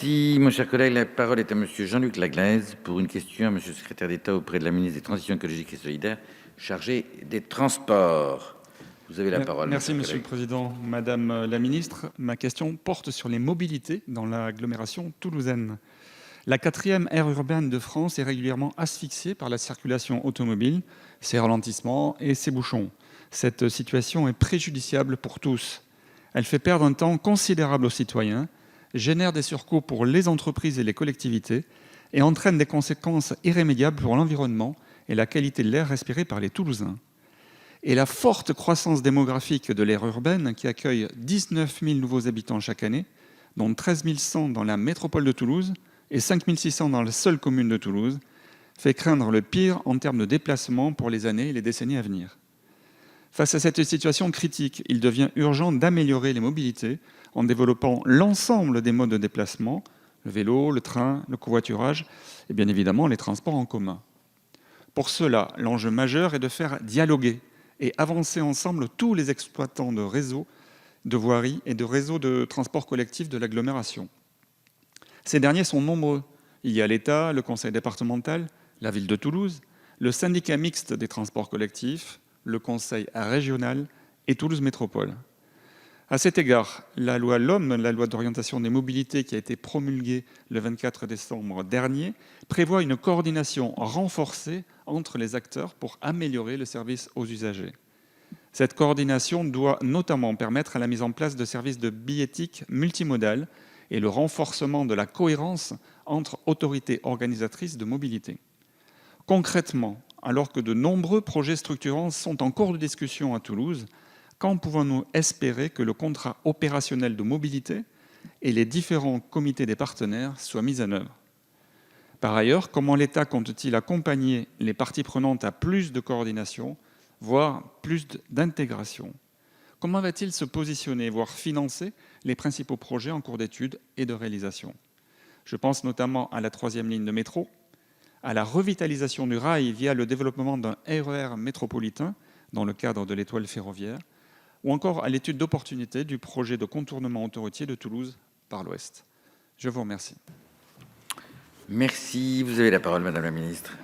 Si, mon cher collègue, la parole est à Monsieur Jean-Luc Laglaise pour une question à Monsieur le secrétaire d'État auprès de la ministre des Transitions écologiques et solidaires, chargé des Transports. Vous avez la parole, mon Merci, cher Monsieur le collègue. Président. Madame la Ministre, ma question porte sur les mobilités dans l'agglomération toulousaine. La quatrième aire urbaine de France est régulièrement asphyxiée par la circulation automobile, ses ralentissements et ses bouchons. Cette situation est préjudiciable pour tous. Elle fait perdre un temps considérable aux citoyens, génère des surcoûts pour les entreprises et les collectivités et entraîne des conséquences irrémédiables pour l'environnement et la qualité de l'air respiré par les Toulousains. Et la forte croissance démographique de l'aire urbaine, qui accueille 19 000 nouveaux habitants chaque année, dont 13 100 dans la métropole de Toulouse et 5 600 dans la seule commune de Toulouse, fait craindre le pire en termes de déplacement pour les années et les décennies à venir. Face à cette situation critique, il devient urgent d'améliorer les mobilités en développant l'ensemble des modes de déplacement, le vélo, le train, le covoiturage et bien évidemment les transports en commun. Pour cela, l'enjeu majeur est de faire dialoguer et avancer ensemble tous les exploitants de réseaux de voirie et de réseaux de transport collectif de l'agglomération. Ces derniers sont nombreux. Il y a l'État, le conseil départemental, la ville de Toulouse, le syndicat mixte des transports collectifs, le conseil régional et Toulouse Métropole. À cet égard, la loi LOM, la loi d'orientation des mobilités qui a été promulguée le 24 décembre dernier, prévoit une coordination renforcée entre les acteurs pour améliorer le service aux usagers. Cette coordination doit notamment permettre la mise en place de services de billettique multimodale et le renforcement de la cohérence entre autorités organisatrices de mobilité. Concrètement, alors que de nombreux projets structurants sont en cours de discussion à Toulouse, quand pouvons-nous espérer que le contrat opérationnel de mobilité et les différents comités des partenaires soient mis en œuvre? Par ailleurs, comment l'État compte-t-il accompagner les parties prenantes à plus de coordination, voire plus d'intégration? Comment va-t-il se positionner, voire financer les principaux projets en cours d'étude et de réalisation? Je pense notamment à la 3e ligne de métro, à la revitalisation du rail via le développement d'un RER métropolitain dans le cadre de l'étoile ferroviaire, ou encore à l'étude d'opportunité du projet de contournement autoroutier de Toulouse par l'ouest. Je vous remercie. Merci. Vous avez la parole, Madame la Ministre.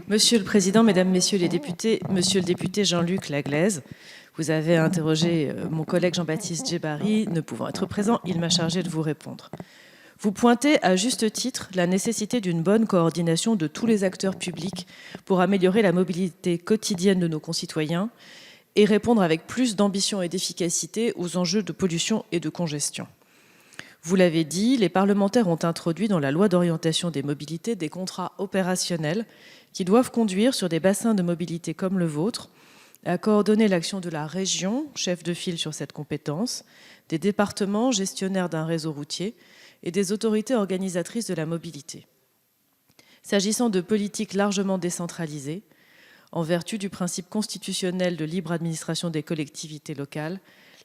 Monsieur le Président, Mesdames, Messieurs les députés, Monsieur le député Jean-Luc Laglaise, vous avez interrogé mon collègue Jean-Baptiste Djebari. Ne pouvant être présent, il m'a chargé de vous répondre. Vous pointez à juste titre la nécessité d'une bonne coordination de tous les acteurs publics pour améliorer la mobilité quotidienne de nos concitoyens et répondre avec plus d'ambition et d'efficacité aux enjeux de pollution et de congestion. Vous l'avez dit, les parlementaires ont introduit dans la loi d'orientation des mobilités des contrats opérationnels qui doivent conduire sur des bassins de mobilité comme le vôtre à coordonner l'action de la région, chef de file sur cette compétence, des départements, gestionnaires d'un réseau routier, et des autorités organisatrices de la mobilité. S'agissant de politiques largement décentralisées, en vertu du principe constitutionnel de libre administration des collectivités locales,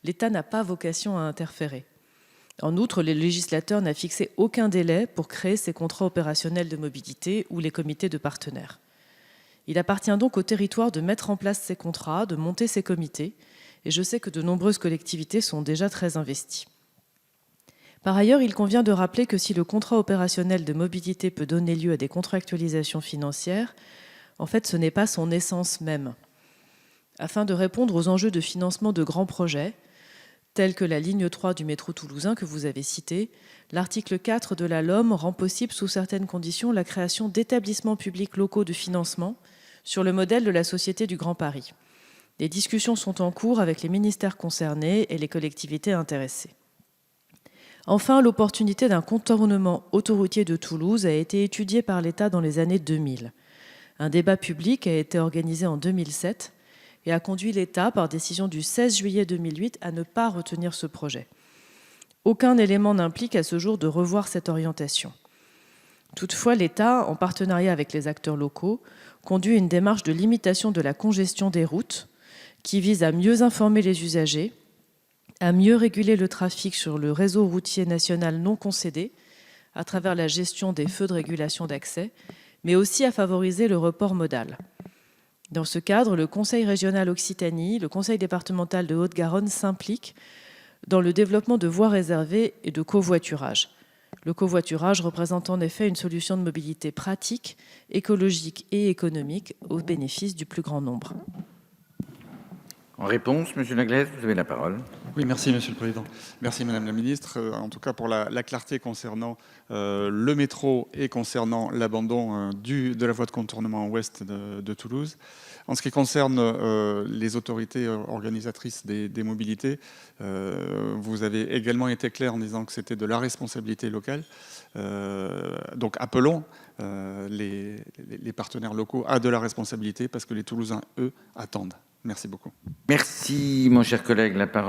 l'État n'a pas vocation à interférer. En outre, le législateur n'a fixé aucun délai pour créer ces contrats opérationnels de mobilité ou les comités de partenaires. Il appartient donc au territoire de mettre en place ces contrats, de monter ces comités, et je sais que de nombreuses collectivités sont déjà très investies. Par ailleurs, il convient de rappeler que si le contrat opérationnel de mobilité peut donner lieu à des contractualisations financières, en fait, ce n'est pas son essence même. Afin de répondre aux enjeux de financement de grands projets, tels que la ligne 3 du métro toulousain que vous avez cité, l'article 4 de la LOM rend possible sous certaines conditions la création d'établissements publics locaux de financement sur le modèle de la Société du Grand Paris. Des discussions sont en cours avec les ministères concernés et les collectivités intéressées. Enfin, l'opportunité d'un contournement autoroutier de Toulouse a été étudiée par l'État dans les années 2000. Un débat public a été organisé en 2007 et a conduit l'État, par décision du 16 juillet 2008, à ne pas retenir ce projet. Aucun élément n'implique à ce jour de revoir cette orientation. Toutefois, l'État, en partenariat avec les acteurs locaux, conduit une démarche de limitation de la congestion des routes qui vise à mieux informer les usagers, à mieux réguler le trafic sur le réseau routier national non concédé à travers la gestion des feux de régulation d'accès, mais aussi à favoriser le report modal. Dans ce cadre, le Conseil régional Occitanie, le Conseil départemental de Haute-Garonne s'impliquent dans le développement de voies réservées et de covoiturage. Le covoiturage représente en effet une solution de mobilité pratique, écologique et économique au bénéfice du plus grand nombre. En réponse, Monsieur Laglaise, vous avez la parole. Oui, merci Monsieur le Président. Merci Madame la Ministre, en tout cas pour la clarté concernant le métro et concernant l'abandon de la voie de contournement ouest de Toulouse. En ce qui concerne les autorités organisatrices des mobilités, vous avez également été clair en disant que c'était de la responsabilité locale. Donc appelons les partenaires locaux à de la responsabilité parce que les Toulousains, eux, attendent. Merci beaucoup. Merci, mon cher collègue. La parole